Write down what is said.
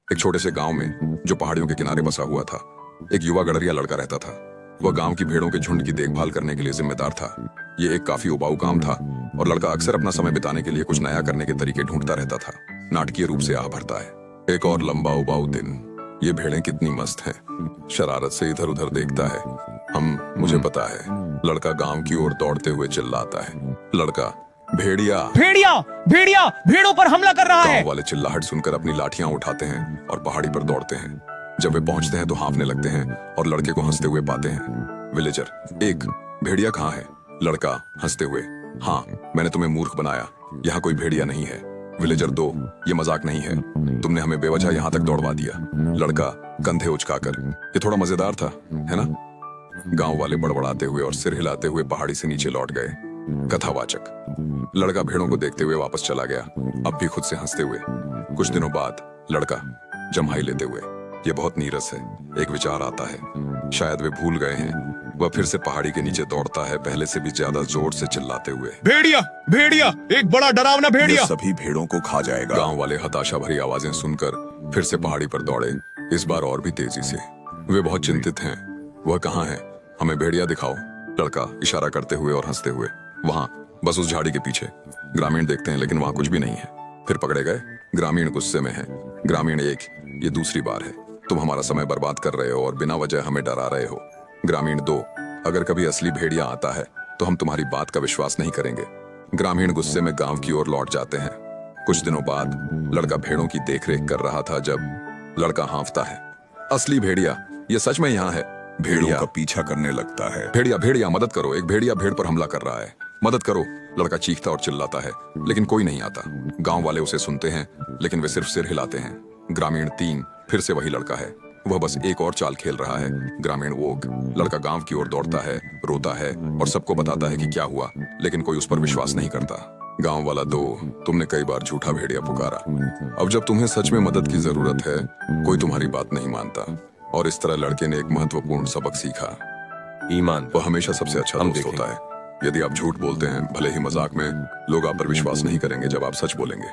एक छोटे से गांव में जो पहाड़ियों के किनारे बसा हुआ था, एक युवा गडरिया लड़का रहता था। वह गांव की भेड़ों के झुंड की देखभाल करने के लिए जिम्मेदार था। ये एक काफी उबाऊ काम था और लड़का अक्सर अपना समय बिताने के लिए कुछ नया करने के तरीके ढूंढता रहता था। नाटकीय रूप से आह भरता है। एक और लंबा उबाऊ दिन। ये भेड़ें कितनी मस्त हैं। शरारत से इधर उधर देखता है। मुझे पता है। लड़का गांव की ओर दौड़ते हुए चिल्लाता है, लड़का, भेड़िया भेड़िया भेड़िया भेड़ों पर हमला कर रहा है। गांव वाले चिल्लाहट सुनकर अपनी लाठियां उठाते हैं और पहाड़ी पर दौड़ते हैं। जब वे पहुंचते हैं तो हाँफने लगते हैं और लड़के को हंसते हुए पाते हैं। विलेजर 1, भेड़िया कहाँ है? लड़का हंसते हुए, हाँ, मैंने तुम्हें मूर्ख बनाया, यहाँ कोई भेड़िया नहीं है। विलेजर 2, ये मजाक नहीं है, तुमने हमें बेवजह यहाँ तक दौड़वा दिया। लड़का कंधे उचकाकर, ये थोड़ा मजेदार था, है ना? गांव वाले बड़बड़ाते हुए और सिर हिलाते हुए पहाड़ी से नीचे लौट गए। कथावाचक। लड़का भेड़ों को देखते हुए वापस चला गया, अब भी खुद से हंसते हुए। कुछ दिनों बाद लड़का जम्हाई लेते हुए, ये बहुत नीरस है। एक विचार आता है, शायद वे भूल गए हैं। वह फिर से पहाड़ी के नीचे दौड़ता है, पहले से भी ज्यादा जोर से चिल्लाते हुए, भेड़िया भेड़िया, एक बड़ा डरावना भेड़िया ये सभी भेड़ों को खा जाएगा। गांव वाले हताशा भरी आवाजें सुनकर फिर से पहाड़ी पर दौड़े, इस बार और भी तेजी से। वे बहुत चिंतित हैं। वह कहाँ है? हमें भेड़िया दिखाओ। लड़का इशारा करते हुए और हंसते हुए, वहां, बस उस झाड़ी के पीछे। ग्रामीण देखते हैं लेकिन वहां कुछ भी नहीं है। फिर पकड़े गए। ग्रामीण गुस्से में है। ग्रामीण 1, ये दूसरी बार है, तुम हमारा समय बर्बाद कर रहे हो और बिना वजह हमें डरा रहे हो। ग्रामीण 2, अगर कभी असली भेड़िया आता है तो हम तुम्हारी बात का विश्वास नहीं करेंगे। ग्रामीण गुस्से में गांव की ओर लौट जाते हैं। कुछ दिनों बाद लड़का भेड़ों की देखरेख कर रहा था जब लड़का हाँफता है, असली भेड़िया, ये सच में यहाँ है। भेड़ों का पीछा करने लगता है। भेड़िया भेड़िया मदद करो, एक भेड़िया भेड़ पर हमला कर रहा है, मदद करो। लड़का चीखता और चिल्लाता है लेकिन कोई नहीं आता। गांव वाले उसे सुनते हैं लेकिन वे सिर्फ सिर हिलाते हैं। ग्रामीण 3, फिर से वही लड़का है, वह बस एक और चाल खेल रहा है। ग्रामीण वोग। लड़का गांव की ओर दौड़ता है, रोता है और सबको बताता है कि क्या हुआ, लेकिन कोई उस पर विश्वास नहीं करता। गांव वाला 2, तुमने कई बार झूठा भेड़िया पुकारा, अब जब तुम्हें सच में मदद की जरूरत है कोई तुम्हारी बात नहीं मानता। और इस तरह लड़के ने एक महत्वपूर्ण सबक सीखा, ईमान वो हमेशा सबसे अच्छा दोस्त होता है। यदि आप झूठ बोलते हैं, भले ही मजाक में, लोग आप पर विश्वास नहीं करेंगे जब आप सच बोलेंगे।